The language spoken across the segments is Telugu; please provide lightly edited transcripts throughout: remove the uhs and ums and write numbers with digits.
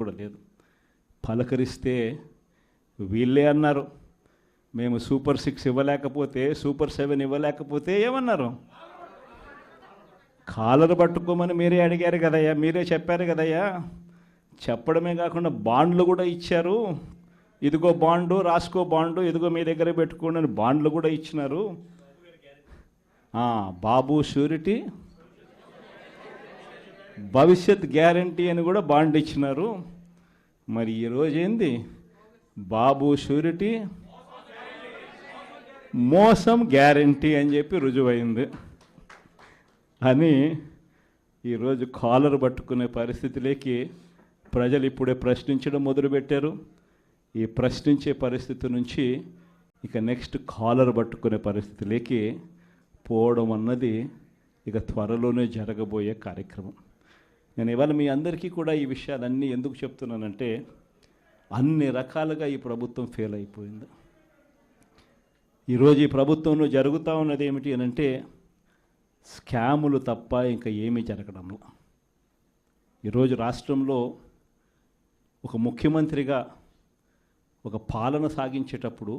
కూడా లేదు. పలకరిస్తే వీళ్ళే అన్నారు, మేము సూపర్ 6 ఇవ్వలేకపోతే, సూపర్ 7 ఇవ్వలేకపోతే ఏమన్నారు? కాలర్ పట్టుకోమని మీరే అడిగారు కదయ్యా, మీరే చెప్పారు కదయ్యా. చెప్పడమే కాకుండా బాండ్లు కూడా ఇచ్చారు. ఇదిగో బాండు, రాసుకో బాండు, ఇదిగో మీ దగ్గర పెట్టుకోండి అని బాండ్లు కూడా ఇచ్చినారు. బాబు షూరిటీ, భవిష్యత్ గ్యారంటీ అని కూడా బాండ్ ఇచ్చినారు. మరి ఈరోజు ఏంది? బాబు షూరిటీ, మోసం గ్యారంటీ అని చెప్పి రుజువైంది అని ఈరోజు కాలర్ పట్టుకునే పరిస్థితిలోకి ప్రజలు ఇప్పుడే ప్రశ్నించడం మొదలుపెట్టారు. ఈ ప్రశ్నించే పరిస్థితి నుంచి ఇక నెక్స్ట్ కాలర్ పట్టుకునే పరిస్థితిలోకి పోవడం అన్నది ఇక త్వరలోనే జరగబోయే కార్యక్రమం. నేను ఇవాళ మీ అందరికీ కూడా ఈ విషయాలన్నీ ఎందుకు చెప్తున్నానంటే, అన్ని రకాలుగా ఈ ప్రభుత్వం ఫెయిల్ అయిపోయింది. ఈరోజు ఈ ప్రభుత్వంలో జరుగుతూ ఉన్నది ఏమిటి అని అంటే, స్కాములు తప్ప ఇంకా ఏమీ జరగడంలో. ఈరోజు రాష్ట్రంలో ఒక ముఖ్యమంత్రిగా ఒక పాలన సాగించేటప్పుడు,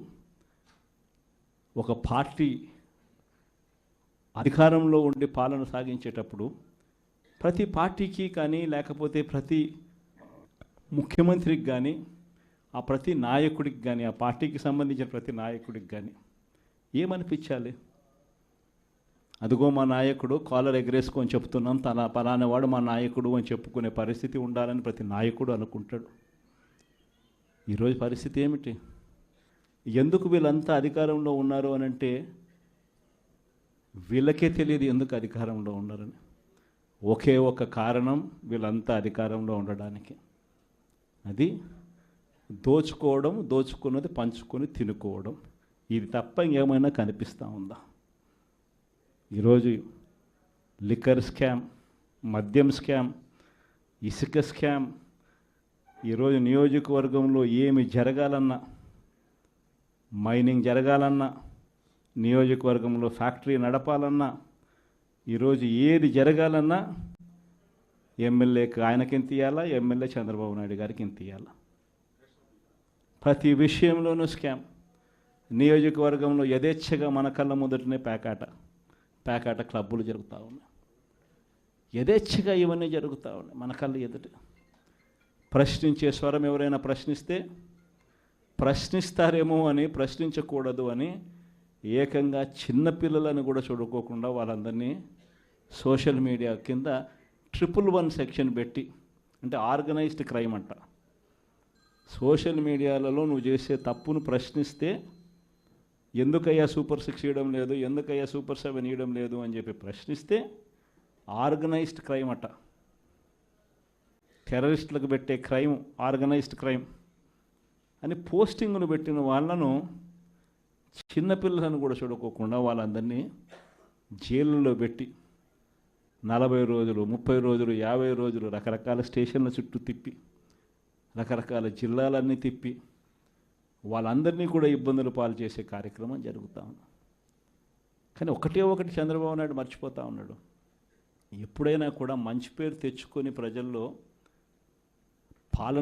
ఒక పార్టీ అధికారంలో ఉండి పాలన సాగించేటప్పుడు ప్రతి పార్టీకి కానీ, లేకపోతే ప్రతి ముఖ్యమంత్రికి కానీ, ఆ ప్రతి నాయకుడికి కానీ, ఆ పార్టీకి సంబంధించిన ప్రతి నాయకుడికి కానీ ఏమనిపించాలి? అదిగో మా నాయకుడు, కాలర్ ఎగరేసుకొని చెప్తున్నాం, తన పలానా వాడు మా నాయకుడు అని చెప్పుకునే పరిస్థితి ఉండాలని ప్రతి నాయకుడు అనుకుంటాడు. ఈరోజు పరిస్థితి ఏమిటి? ఎందుకు వీళ్ళంతా అధికారంలో ఉన్నారు అని అంటే, వీళ్ళకే తెలియదు ఎందుకు అధికారంలో ఉన్నారని. ఒకే ఒక కారణం వీళ్ళంతా అధికారంలో ఉండడానికి, అది దోచుకోవడం, దోచుకున్నది పంచుకొని తినుకోవడం. ఇది తప్ప ఇంకేమైనా కనిపిస్తూ ఉందా? ఈరోజు లిక్కర్ స్కామ్, మద్యం స్కామ్, ఇసుక స్కామ్, ఈరోజు నియోజకవర్గంలో ఏమి జరగాలన్నా, మైనింగ్ జరగాలన్నా, నియోజకవర్గంలో ఫ్యాక్టరీ నడపాలన్నా, ఈరోజు ఏది జరగాలన్నా ఎమ్మెల్యేకి ఆయనకి ఎంత ఇవ్వాలా, ఎమ్మెల్యే చంద్రబాబు నాయుడు గారికి ఎంత ఇవ్వాలా. ప్రతి విషయంలోనూ స్కామ్. నియోజకవర్గంలో యథేచ్ఛగా మన కళ్ళ ముందటనే పేకాట క్లబ్బులు జరుగుతూ ఉన్నాయి. యథేచ్ఛగా ఇవన్నీ జరుగుతూ ఉన్నాయి మన కళ్ళ ఎదుట. ప్రశ్నించే స్వరం ఎవరైనా ప్రశ్నిస్తే ప్రశ్నిస్తారేమో అని, ప్రశ్నించకూడదు అని ఏకంగా చిన్నపిల్లలను కూడా చూడుకోకుండా వాళ్ళందరినీ సోషల్ మీడియా కింద 111 సెక్షన్ పెట్టి, అంటే ఆర్గనైజ్డ్ క్రైమ్ అంట. సోషల్ మీడియాలలో నువ్వు చేసే తప్పును ప్రశ్నిస్తే, ఎందుకయ్యా సూపర్ 6 ఇవ్వడం లేదు, ఎందుకయ్యా సూపర్ 7 ఇవ్వడం లేదు అని చెప్పి ప్రశ్నిస్తే ఆర్గనైజ్డ్ క్రైమ్ అట. టెర్రరిస్టులకు పెట్టే క్రైమ్ ఆర్గనైజ్డ్ క్రైమ్ అని పోస్టింగ్ను పెట్టిన వాళ్ళను, చిన్నపిల్లలను కూడా చూడుకోకుండా వాళ్ళందరినీ జైళ్ళలో పెట్టి 40 రోజులు, 30 రోజులు, 50 రోజులు రకరకాల స్టేషన్ల చుట్టూ తిప్పి, రకరకాల జిల్లాలన్నీ తిప్పి వాళ్ళందరినీ కూడా ఇబ్బందులు పాలు చేసే కార్యక్రమం జరుగుతూ ఉంది. కానీ ఒకటే ఒకటి చంద్రబాబు నాయుడు మర్చిపోతూ ఉన్నాడు. ఎప్పుడైనా కూడా మంచి పేరు తెచ్చుకొని ప్రజల్లో పాలన